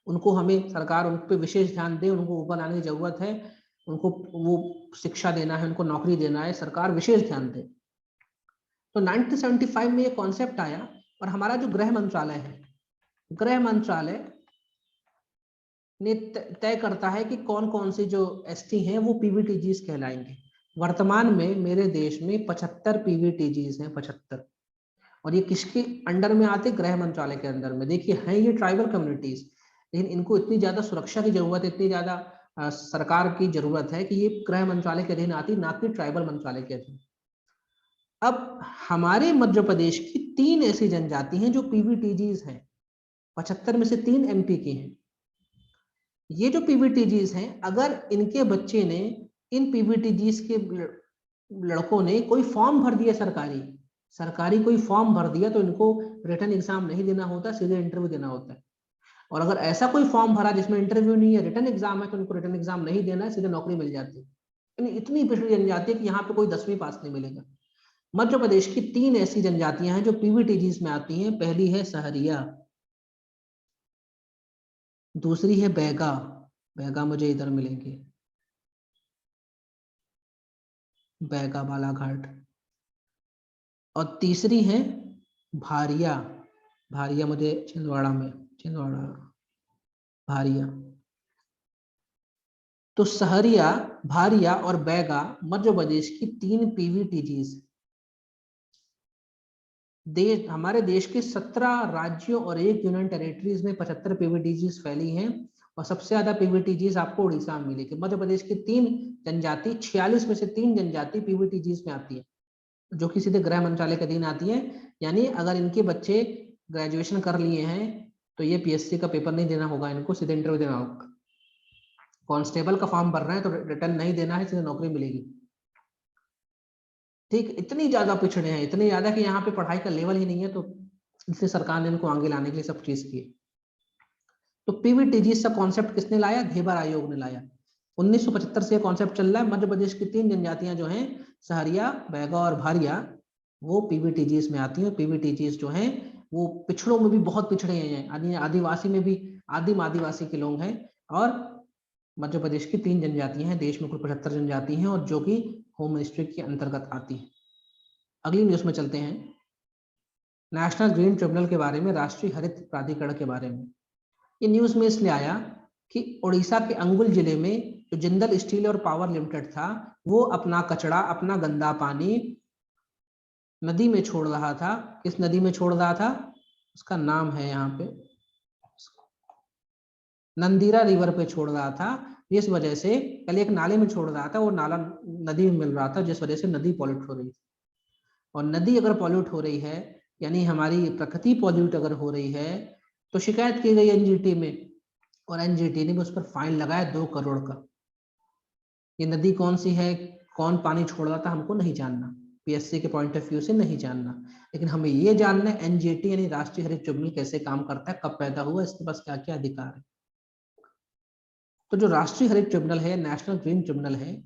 उनको हमें सरकार उन पर विशेष ध्यान दे, उनको ऊपर लाने की जरूरत है, उनको वो शिक्षा देना है, उनको नौकरी देना है, सरकार विशेष ध्यान दे। तो 1975 में ये कॉन्सेप्ट आया और हमारा जो गृह मंत्रालय है, गृह मंत्रालय ने तय करता है कि कौन कौन से जो एसटी हैं वो पीवीटीजीज कहलाएंगे। वर्तमान में मेरे देश में 75 पीवीटीजीज हैं, 75। और ये किसके अंडर में आते? गृह मंत्रालय के अंदर में। देखिए, हैं ये ट्राइबल कम्युनिटीज, लेकिन इनको इतनी ज्यादा सुरक्षा की जरूरत है, इतनी ज्यादा सरकार की जरूरत है कि ये गृह मंत्रालय के अधीन आती, ना कि ट्राइबल मंत्रालय के अधीन। अब हमारे मध्य प्रदेश की 3 ऐसी जनजाति हैं जो पीवीटीजीज हैं, 75 में से 3 एमपी की हैं। ये जो पीवीटीजीज हैं, अगर इनके बच्चे ने, इन पीवीटीजीज के लड़कों ने कोई फॉर्म भर दिया, सरकारी कोई फॉर्म भर दिया, तो इनको रिटन एग्जाम नहीं देना होता, सीधे इंटरव्यू देना होता है। और अगर ऐसा कोई फॉर्म भरा जिसमें इंटरव्यू नहीं है, रिटन एग्जाम है, तो उनको रिटन एग्जाम नहीं देना है, सीधे नौकरी मिल जाती है। इतनी पिछड़ी जनजाति है कि यहाँ पे कोई 10वीं पास नहीं मिलेगा। मध्य प्रदेश की 3 ऐसी जनजातियां हैं जो पीवीटीजीज में आती हैं। पहली है सहरिया, दूसरी है बैगा, बैगा मुझे इधर मिलेंगे, बैगा बालाघाट, और तीसरी है भारिया, भारिया मुझे छिंदवाड़ा में, छिंदवाड़ा भारिया। तो सहरिया, भारिया और बैगा मध्य प्रदेश की 3 पीवीटीजीज। हमारे देश के 17 राज्यों और 1 यूनियन टेरिटरीज में 75 पीवीटीजीज फैली हैं, और सबसे ज्यादा पीवीटीजीज आपको उड़ीसा में मिलेगी। मध्य प्रदेश की 3 जनजाति, 46 में से 3 जनजाति पीवीटीजीज में आती है, जो कि सीधे गृह मंत्रालय के अधीन आती है। यानी अगर इनके बच्चे ग्रेजुएशन कर लिए हैं तो ये पीएससी का पेपर नहीं देना होगा, इनको सीधे इंटरव्यू देना होगा। कांस्टेबल का फॉर्म भर रहे हैं तो रिटर्न नहीं देना है, सीधे नौकरी मिलेगी। ठीक, इतनी ज्यादा पिछड़े हैं, इतनी ज्यादा कि यहाँ पे पढ़ाई का लेवल ही नहीं है, तो इसलिए सरकार ने इनको आगे लाने के लिए सब चीज की। तो पीवीटीजी का कॉन्सेप्ट किसने लाया? धेबर आयोग ने लाया। 1975 से कॉन्सेप्ट चल रहा है। मध्य प्रदेश की 3 जनजातियां जो हैं, सहरिया, बैगा और भारिया, वो पीवीटीजीज में आती हैं। पीवीटीजीज जो हैं वो पिछड़ों में भी बहुत पिछड़े हैं, आदिवासी में भी आदिम आदिवासी के लोग हैं, और मध्य प्रदेश की 3 जनजातियां हैं, देश में कुल 75 जनजाति हैं और जो कि होम मिनिस्ट्री के अंतर्गत आती है। अगली न्यूज में चलते हैं, नेशनल ग्रीन ट्रिब्यूनल के बारे में, राष्ट्रीय हरित प्राधिकरण के बारे में। ये न्यूज में इसलिए आया कि उड़ीसा के अंगुल जिले में जो जिंदल स्टील और पावर लिमिटेड था, वो अपना कचरा, अपना गंदा पानी नदी में छोड़ रहा था। किस नदी में छोड़ रहा था? उसका नाम है यहाँ पे नंदीरा रिवर पे छोड़ रहा था, जिस वजह से पहले एक नाले में छोड़ रहा था, वो नाला नदी में मिल रहा था, जिस वजह से नदी पॉल्यूट हो रही थी। और नदी अगर पॉल्यूट हो रही है, यानी हमारी प्रकृति पॉल्यूट अगर हो रही है, तो शिकायत की गई एनजीटी में, और एनजीटी ने उस पर फाइन लगाया 2 करोड़ का। ये नदी कौन सी है, कौन पानी छोड़ रहा था, हमको नहीं जानना, पीएससी के पॉइंट ऑफ व्यू से नहीं जानना, लेकिन हमें ये जानना है एनजीटी यानी राष्ट्रीय हरित ट्रिब्यूनल कैसे काम करता है, कब पैदा हुआ, इसके पास क्या क्या अधिकार है। तो जो राष्ट्रीय हरित ट्रिब्यूनल है, नेशनल ग्रीन ट्रिब्यूनल है,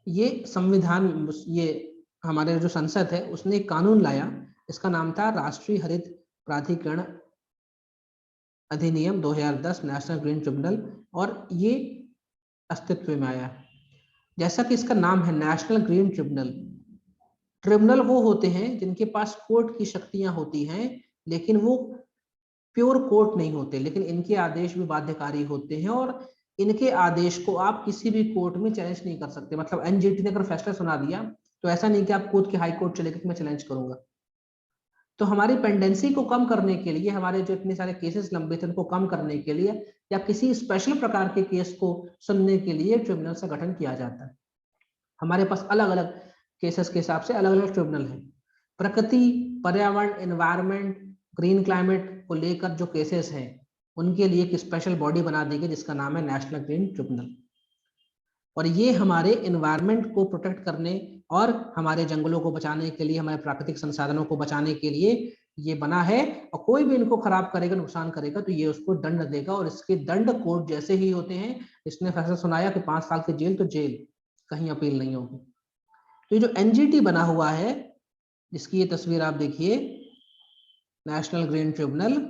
ये संविधान, ये हमारे जो संसद है उसने एक कानून लाया, इसका नाम था राष्ट्रीय हरित प्राधिकरण अधिनियम 2010 नेशनल ग्रीन ट्रिब्यूनल, और ये अस्तित्व में आया। जैसा कि इसका नाम है नेशनल ग्रीन ट्रिब्यूनल, ट्रिब्यूनल वो होते हैं जिनके पास कोर्ट की शक्तियां होती हैं, लेकिन वो प्योर कोर्ट नहीं होते, लेकिन इनके आदेश भी बाध्यकारी होते हैं, और इनके आदेश को आप किसी भी कोर्ट में चैलेंज नहीं कर सकते। मतलब एनजीटी ने अगर फैसला सुना दिया तो ऐसा नहीं कि आप खुद के हाई कोर्ट चले गए कि मैं चैलेंज करूंगा। तो हमारी पेंडेंसी को कम करने के लिए, हमारे जो इतने सारे केसेस लंबित हैं उनको कम करने के लिए, या किसी स्पेशल प्रकार के केस को सुनने के लिए ट्रिब्यूनल का गठन किया जाता है। हमारे पास अलग अलग केसेस के हिसाब से अलग अलग ट्रिब्यूनल है। प्रकृति, पर्यावरण, एनवायरमेंट, ग्रीन क्लाइमेट को लेकर जो केसेस हैं, उनके लिए एक स्पेशल बॉडी बना दी गई जिसका नाम है नेशनल ग्रीन ट्रिब्यूनल। और ये हमारे एनवायरमेंट को प्रोटेक्ट करने और हमारे जंगलों को बचाने के लिए, हमारे प्राकृतिक संसाधनों को बचाने के लिए ये बना है, और कोई भी इनको खराब करेगा, नुकसान करेगा, तो ये उसको दंड देगा, और इसके दंड कोर्ट जैसे ही होते हैं। इसने फैसला सुनाया कि 5 साल की जेल, तो जेल, कहीं अपील नहीं होगी। तो ये जो एनजीटी बना हुआ है, जिसकी ये तस्वीर आप देखिए, नेशनल ग्रीन ट्रिब्यूनल,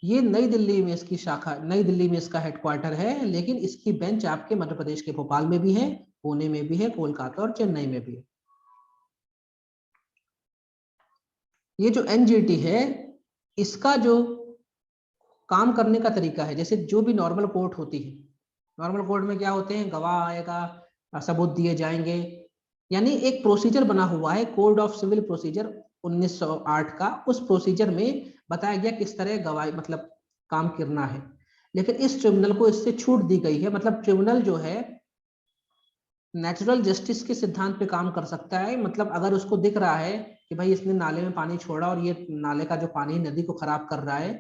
ये नई दिल्ली में इसकी शाखा, नई दिल्ली में इसका हेडक्वार्टर है, लेकिन इसकी बेंच आपके मध्य प्रदेश के भोपाल में भी है, पुणे में भी है, कोलकाता और चेन्नई में भी है। ये जो एनजीटी है, इसका जो काम करने का तरीका है, जैसे जो भी नॉर्मल कोर्ट होती है, नॉर्मल कोर्ट में क्या होते हैं, गवाह आएगा, सबूत दिए जाएंगे, यानी एक प्रोसीजर बना हुआ है, कोड ऑफ सिविल प्रोसीजर 1908 का। उस प्रोसीजर में बताया गया किस तरह गवाही, मतलब काम करना है। लेकिन इस ट्रिब्यूनल को इससे छूट दी गई है, मतलब ट्रिब्यूनल जो है नेचुरल जस्टिस के सिद्धांत पे काम कर सकता है। मतलब अगर उसको दिख रहा है कि भाई इसने नाले में पानी छोड़ा और ये नाले का जो पानी नदी को खराब कर रहा है,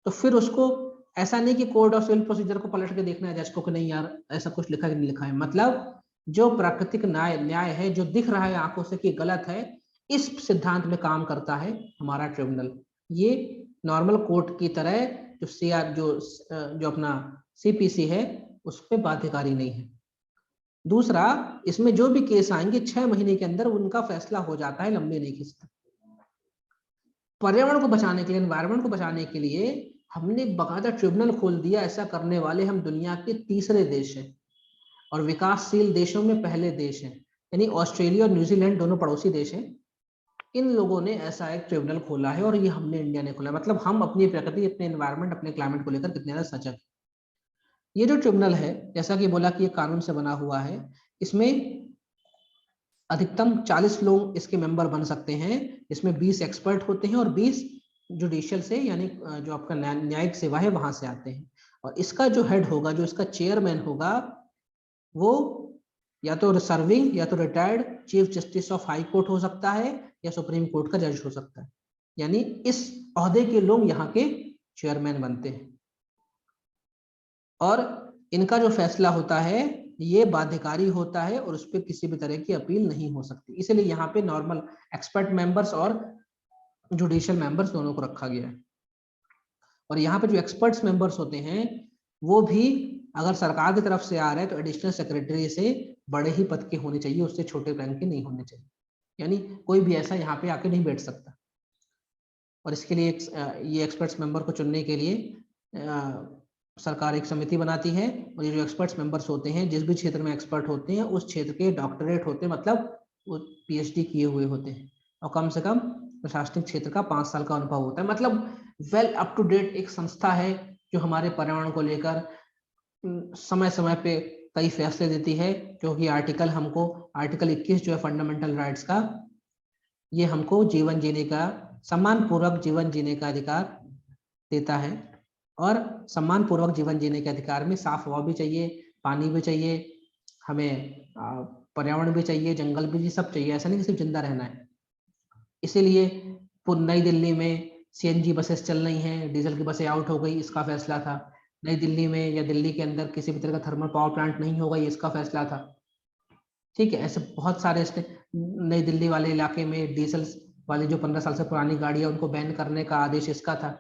तो फिर उसको ऐसा नहीं कि कोड ऑफ सिविल प्रोसीजर को पलट के देखना है जज को कि नहीं यार ऐसा कुछ लिखा कि नहीं लिखा है। मतलब जो प्राकृतिक न्याय है, जो दिख रहा है आंखों से कि गलत है, इस सिद्धांत में काम करता है हमारा ट्रिब्यूनल। ये नॉर्मल कोर्ट की तरह जो सीआर जो अपना सीपीसी है उस पर बाध्यकारी नहीं है। दूसरा, इसमें जो भी केस आएंगे 6 महीने के अंदर उनका फैसला हो जाता है, लंबे नहीं खिंचता। पर्यावरण को बचाने के लिए, एनवायरमेंट को बचाने के लिए हमने एक बाकायदा ट्रिब्यूनल खोल दिया। ऐसा करने वाले हम दुनिया के तीसरे देश हैं, और विकासशील देशों में पहले देश हैं। यानी ऑस्ट्रेलिया और न्यूजीलैंड दोनों पड़ोसी देश हैं, इन लोगों ने ऐसा एक ट्रिब्यूनल खोला है, और ये हमने, इंडिया ने खोला। मतलब हम अपनी प्रकृति, अपने एनवायरमेंट, अपने क्लाइमेट को लेकर कितने ज्यादा सजग हैं। ये जो ट्रिब्यूनल है, जैसा कि बोला कि ये कानून से बना हुआ है, इसमें अधिकतम 40 लोग इसके मेंबर बन सकते हैं। इसमें 20 एक्सपर्ट होते हैं और 20 जुडिशियल से, यानी जो आपका न्यायिक सेवा है वहां से आते हैं। और इसका जो हेड होगा, जो इसका चेयरमैन होगा, वो या तो सर्विंग या तो retired chief justice of high court हो सकता है, या सुप्रीम कोर्ट का जज हो सकता है। यानी इस ओहदे के लोग यहाँ के चेयरमैन बनते हैं, और इनका जो फैसला होता है ये बाध्यकारी होता है, और उस पर किसी भी तरह की अपील नहीं हो सकती। इसलिए यहाँ पे नॉर्मल एक्सपर्ट मेंबर्स और जुडिशियल मेंबर्स दोनों को रखा गया है। और यहाँ पे जो एक्सपर्ट्स मेंबर्स होते हैं वो भी अगर सरकार की तरफ से आ रहे हैं तो एडिशनल सेक्रेटरी से बड़े ही पद के होने चाहिए, उससे छोटे रैंक के नहीं होने चाहिए। यानी कोई भी ऐसा यहाँ पे आके नहीं बैठ सकता। और इसके लिए ये एक्सपर्ट्स मेंबर को चुनने के लिए सरकार एक समिति बनाती है और ये जो एक्सपर्ट्स मेंबर्स होते हैं जिस भी क्षेत्र में एक्सपर्ट होते हैं उस क्षेत्र के डॉक्टरेट होते हैं, मतलब वो पीएचडी किए हुए होते हैं और कम से कम प्रशासनिक क्षेत्र का 5 साल का अनुभव होता है। मतलब वेल अप टू डेट एक संस्था है जो हमारे पर्यावरण को लेकर समय समय पे कई फैसले देती है, क्योंकि आर्टिकल 21 जो है फंडामेंटल राइट्स का, ये हमको जीवन जीने का, सम्मान पूर्वक जीवन जीने का अधिकार देता है। और सम्मान पूर्वक जीवन जीने के अधिकार में साफ हवा भी चाहिए, पानी भी चाहिए, हमें पर्यावरण भी चाहिए, जंगल भी, सब चाहिए। ऐसा नहीं कि सिर्फ जिंदा रहना है। इसीलिए नई दिल्ली में सीएनजी बसेस चल रही हैं, डीजल की बसें आउट हो गई, इसका फैसला था। नई दिल्ली में या दिल्ली के अंदर किसी भी तरह का थर्मल पावर प्लांट नहीं होगा, ये इसका फैसला था। ठीक है, ऐसे बहुत सारे नई दिल्ली वाले इलाके में डीजल वाली जो 15 साल से पुरानी गाड़ी है उनको बैन करने का आदेश इसका था।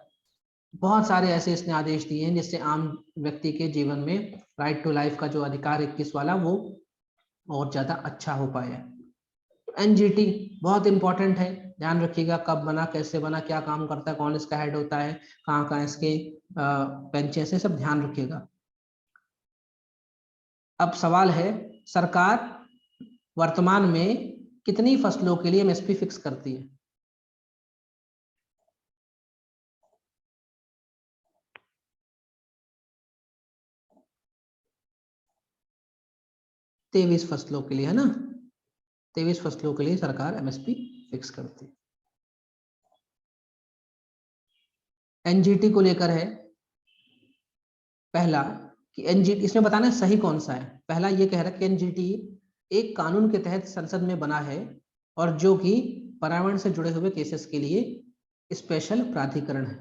बहुत सारे ऐसे इसने आदेश दिए हैं जिससे आम व्यक्ति के जीवन में राइट टू लाइफ का जो अधिकार 21 वाला वो और ज्यादा अच्छा हो पाया। तो एनजीटी बहुत इंपॉर्टेंट है, ध्यान रखिएगा कब बना, कैसे बना, क्या काम करता है, कौन इसका हेड होता है, कहाँ कहाँ इसके बेंचेस है, सब ध्यान रखिएगा। अब सवाल है, सरकार वर्तमान में कितनी फसलों के लिए एमएसपी फिक्स करती है? तेईस फसलों के लिए, है ना? 23 फसलों के लिए सरकार एमएसपी फिक्स करती है। एनजीटी को लेकर है पहला कि एनजीटी, इसमें बताना है सही कौन सा है। पहला ये कह रहा है कि एनजीटी एक कानून के तहत संसद में बना है और जो कि पर्यावरण से जुड़े हुए केसेस के लिए स्पेशल प्राधिकरण है।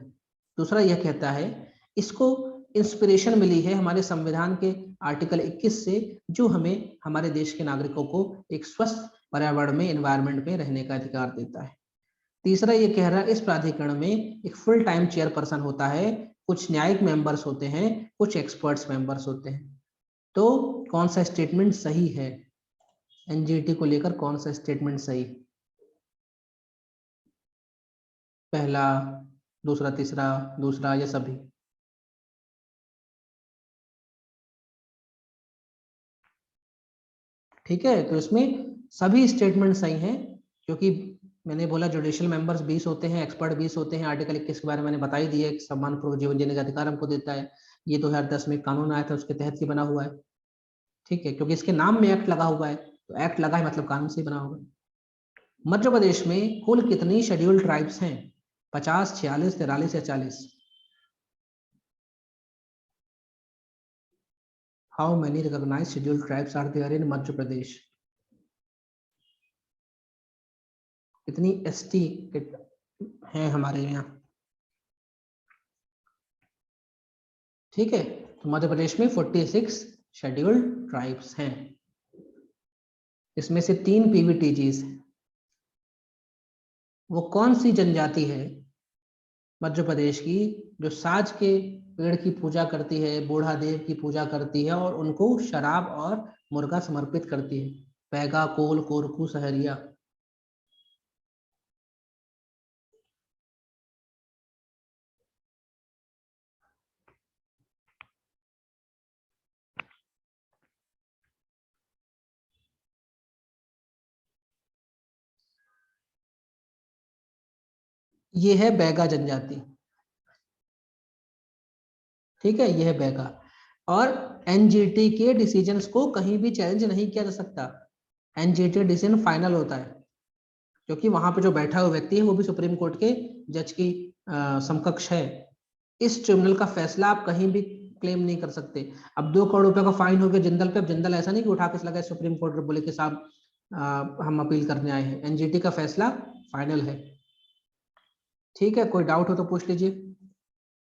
दूसरा यह कहता है इसको इंस्पिरेशन मिली है हमारे संविधान के आर्टिकल 21 से, जो हमें हमारे देश के नागरिकों को एक स्वस्थ पर्यावरण में, एनवायरनमेंट में रहने का अधिकार देता है। तीसरा ये कह रहा है इस प्राधिकरण में एक फुल टाइम चेयरपर्सन होता है, कुछ न्यायिक मेंबर्स होते हैं, कुछ एक्सपर्ट्स मेंबर्स होते हैं। तो कौन सा स्टेटमेंट सही है एनजीटी को लेकर, कौन सा स्टेटमेंट सही? पहला, दूसरा, तीसरा, दूसरा या सभी? ठीक है, तो इसमें सभी स्टेटमेंट सही हैं, क्योंकि मैंने बोला जुडिशियल मेंबर्स 20 होते हैं, एक्सपर्ट 20 होते हैं। आर्टिकल 21 के बारे में मैंने बता ही दिया, सम्मान पूर्वक जीवन जीने का अधिकार हमको देता है। ये 2010 में कानून आया था, उसके तहत ही बना हुआ है। ठीक है, क्योंकि इसके नाम में एक्ट लगा हुआ है, तो एक्ट लगा है मतलब कानून से ही बना होगा। मध्य प्रदेश में कुल कितनी शेड्यूल्ड ट्राइब्स हैं? 50, 46, 43 या 40? How many recognised scheduled tribes are there in Madhya Pradesh? कितनी एसटी हैं हमारे यहाँ? ठीक है, तो मध्य प्रदेश में 46 शेड्यूल्ड ट्राइब्स हैं। इसमें से 3 पीवीटीजीज हैं। वो कौन सी जनजाति है मध्य प्रदेश की जो साज के पेड़ की पूजा करती है, बूढ़ा देव की पूजा करती है और उनको शराब और मुर्गा समर्पित करती है? बैगा, कोल, कोरकू, सहरिया। ये है बैगा जनजाति। ठीक है, ये है बैगा। और एनजीटी के डिसीजंस को कहीं भी चैलेंज नहीं किया जा सकता। एनजीटी डिसीजन फाइनल होता है, क्योंकि वहां पे जो बैठा हुआ व्यक्ति है वो भी सुप्रीम कोर्ट के जज की समकक्ष है। इस ट्रिब्यूनल का फैसला आप कहीं भी क्लेम नहीं कर सकते। अब 2 करोड़ रुपए का फाइन हो गया जिंदल पे, अब जिंदल ऐसा नहीं कि उठा के लगा सुप्रीम कोर्ट में बोले कि साहब हम अपील करने आए हैं। एनजीटी का फैसला फाइनल है। ठीक है, कोई डाउट हो तो पूछ लीजिए।